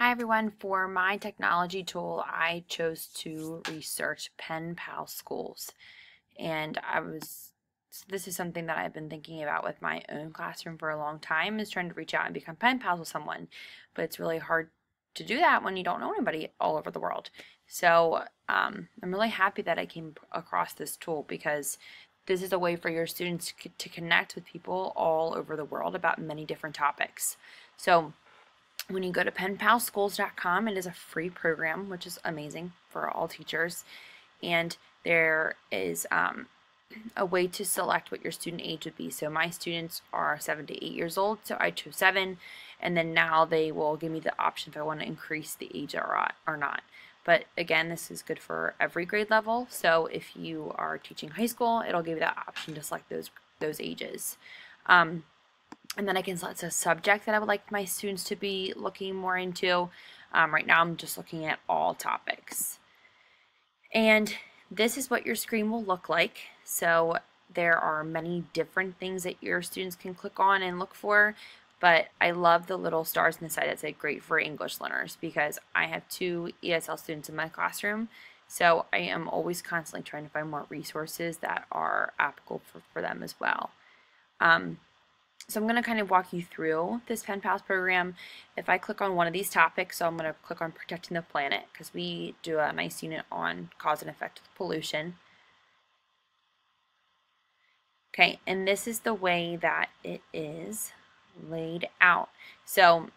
Hi everyone, for my technology tool, I chose to research Pen Pal schools. And this is something that I've been thinking about with my own classroom for a long time, is trying to reach out and become pen pals with someone. But it's really hard to do that when you don't know anybody all over the world. So I'm really happy that I came across this tool because this is a way for your students to connect with people all over the world about many different topics. So when you go to penpalschools.com, it is a free program, which is amazing for all teachers. And there is a way to select what your student age would be. So my students are 7 to 8 years old, so I chose 7. And then now they will give me the option if I want to increase the age or not. But again, this is good for every grade level. So if you are teaching high school, it'll give you that option to select those ages. And then I can select a subject that I would like my students to be looking more into. Right now I'm just looking at all topics. And this is what your screen will look like. So there are many different things that your students can click on and look for, but I love the little stars on the side that say great for English learners because I have 2 ESL students in my classroom. So I am always constantly trying to find more resources that are applicable for them as well. So I'm going to kind of walk you through this Pen Pals program. If I click on one of these topics, so I'm going to click on protecting the planet because we do a nice unit on cause and effect of pollution. Okay, and this is the way that it is laid out. So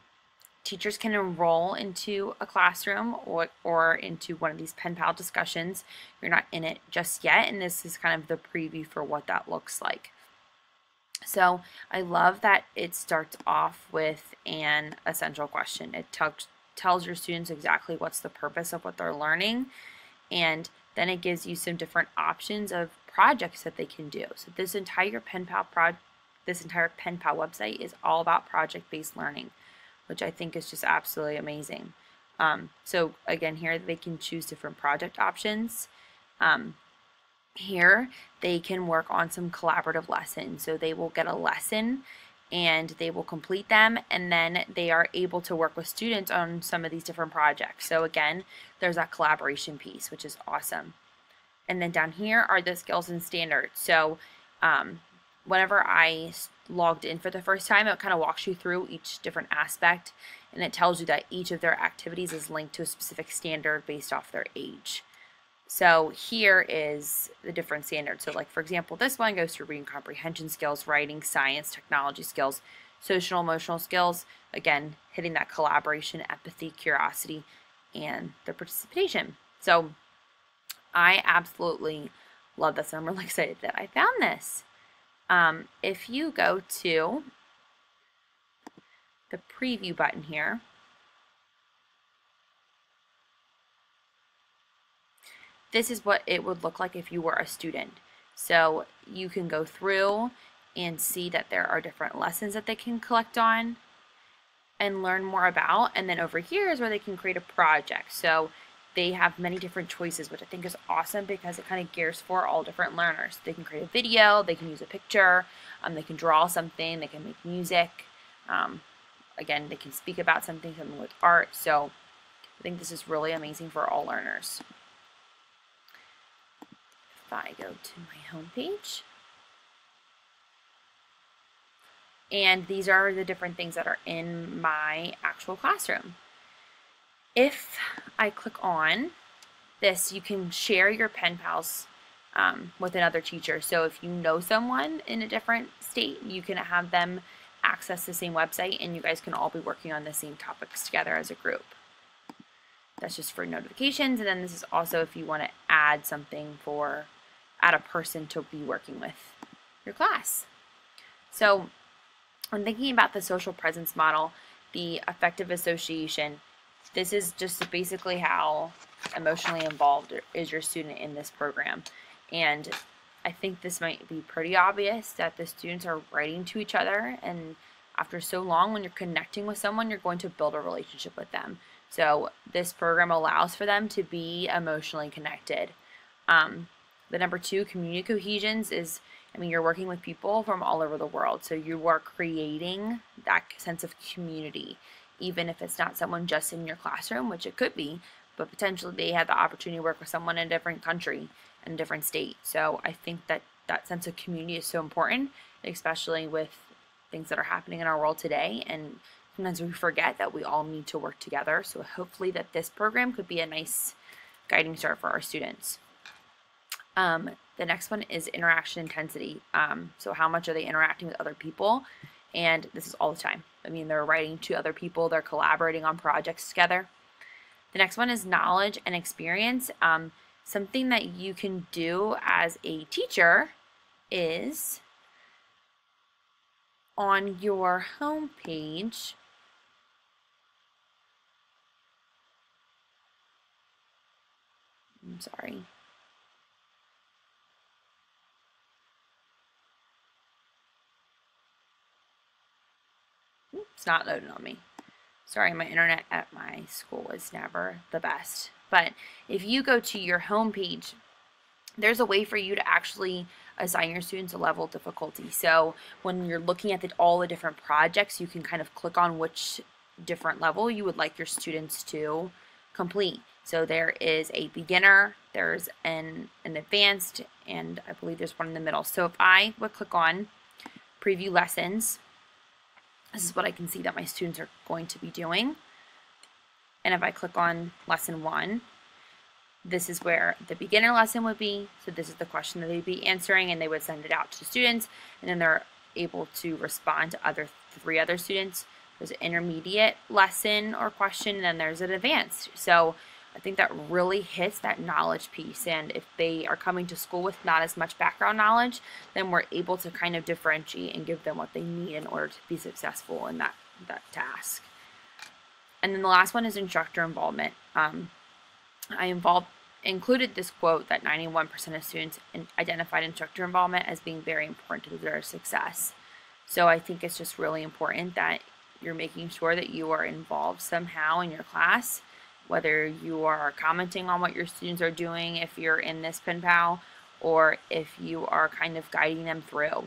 teachers can enroll into a classroom or into one of these Pen Pal discussions. You're not in it just yet, and this is kind of the preview for what that looks like. So I love that it starts off with an essential question. It tells your students exactly what's the purpose of what they're learning, and then it gives you some different options of projects that they can do. So this entire Pen Pal website is all about project-based learning, which I think is just absolutely amazing. So again, here they can choose different project options. Here they can work on some collaborative lessons. So they will get a lesson and they will complete them, and then they are able to work with students on some of these different projects. So again, there's that collaboration piece, which is awesome. And then down here are the skills and standards. So whenever I logged in for the first time, it kind of walks you through each different aspect, and it tells you that each of their activities is linked to a specific standard based off their age. So here is the different standards. So like, for example, this one goes to reading comprehension skills, writing, science, technology skills, social emotional skills, again, hitting that collaboration, empathy, curiosity, and the participation. So I absolutely love this. I'm really excited that I found this. If you go to the preview button here, this is what it would look like if you were a student. So you can go through and see that there are different lessons that they can collect on and learn more about. And then over here is where they can create a project. So they have many different choices, which I think is awesome because it kind of gears for all different learners. They can create a video, they can use a picture, they can draw something, they can make music. Again, they can speak about something with art. So I think this is really amazing for all learners. If I go to my home page, and these are the different things that are in my actual classroom. If I click on this, you can share your Pen Pals with another teacher. So if you know someone in a different state, you can have them access the same website and you guys can all be working on the same topics together as a group. That's just for notifications. And then this is also if you want to add a person to be working with your class. So when thinking about the social presence model, the affective association, this is just basically how emotionally involved is your student in this program. And I think this might be pretty obvious that the students are writing to each other, and after so long, when you're connecting with someone, you're going to build a relationship with them. So this program allows for them to be emotionally connected. The number 2, community cohesions, is, you're working with people from all over the world. So you are creating that sense of community. even if it's not someone just in your classroom, which it could be, but potentially they had the opportunity to work with someone in a different country and a different state. So I think that that sense of community is so important, especially with things that are happening in our world today. And sometimes we forget that we all need to work together. So hopefully that this program could be a nice guiding star for our students. The next one is interaction intensity. So how much are they interacting with other people? And this is all the time. I mean, they're writing to other people, they're collaborating on projects together. The next one is knowledge and experience. Something that you can do as a teacher is on your home page. I'm sorry. It's not loading on me. Sorry, my internet at my school is never the best. But if you go to your home page, there's a way for you to actually assign your students a level of difficulty. So when you're looking at all the different projects, you can kind of click on which different level you would like your students to complete. So there is a beginner, there's an advanced, and I believe there's one in the middle. So if I would click on preview lessons, this is what I can see that my students are going to be doing. And if I click on lesson 1, this is where the beginner lesson would be. So this is the question that they'd be answering, and they would send it out to the students, and then they're able to respond to 3 other students. There's an intermediate lesson or question, and then there's an advanced. So I think that really hits that knowledge piece, and if they are coming to school with not as much background knowledge, then we're able to kind of differentiate and give them what they need in order to be successful in that task. And then the last one is instructor involvement. I included this quote that 91% of students identified instructor involvement as being very important to their success. So I think it's just really important that you're making sure that you are involved somehow in your class, whether you are commenting on what your students are doing if you're in this pen pal, or if you are kind of guiding them through.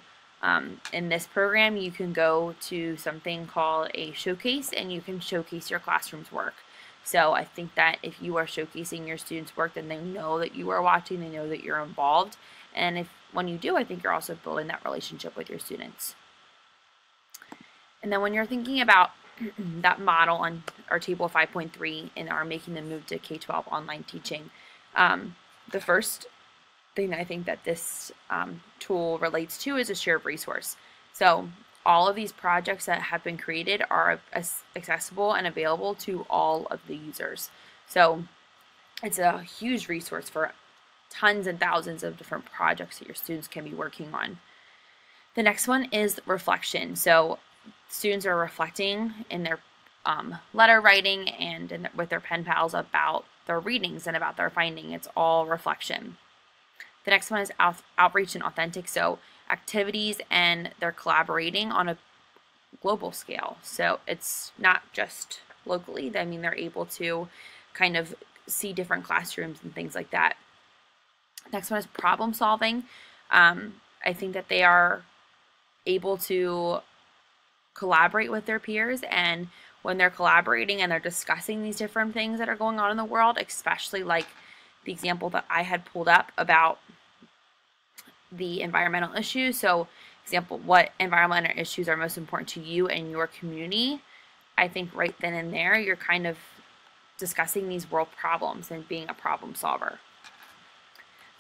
In this program, you can go to something called a showcase, and you can showcase your classroom's work. So I think that if you are showcasing your students' work, then they know that you are watching, they know that you're involved. And when you do, I think you're also building that relationship with your students. And then when you're thinking about that model on our table 5.3 and are making the move to K-12 online teaching, the first thing I think that this tool relates to is a shared resource. So all of these projects that have been created are accessible and available to all of the users. So it's a huge resource for tons and thousands of different projects that your students can be working on. The next one is reflection. So students are reflecting in their letter writing and with their pen pals about their readings and about their finding. It's all reflection. The next one is outreach and authentic. So activities, and they're collaborating on a global scale. So it's not just locally. I mean, they're able to kind of see different classrooms and things like that. Next one is problem solving. I think that they are able to collaborate with their peers, and when they're collaborating and they're discussing these different things that are going on in the world, especially like the example that I had pulled up about the environmental issues. So example, what environmental issues are most important to you and your community? I think right then and there, you're kind of discussing these world problems and being a problem solver.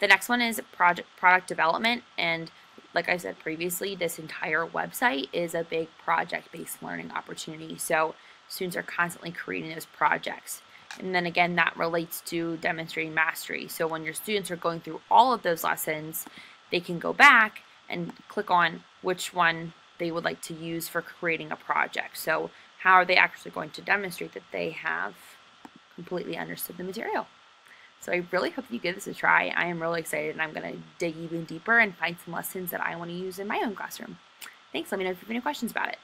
The next one is product development, and like I said previously, this entire website is a big project-based learning opportunity. So students are constantly creating those projects. And then again, that relates to demonstrating mastery. So when your students are going through all of those lessons, they can go back and click on which one they would like to use for creating a project. So how are they actually going to demonstrate that they have completely understood the material? So I really hope you give this a try. I am really excited, and I'm going to dig even deeper and find some lessons that I want to use in my own classroom. Thanks. Let me know if you have any questions about it.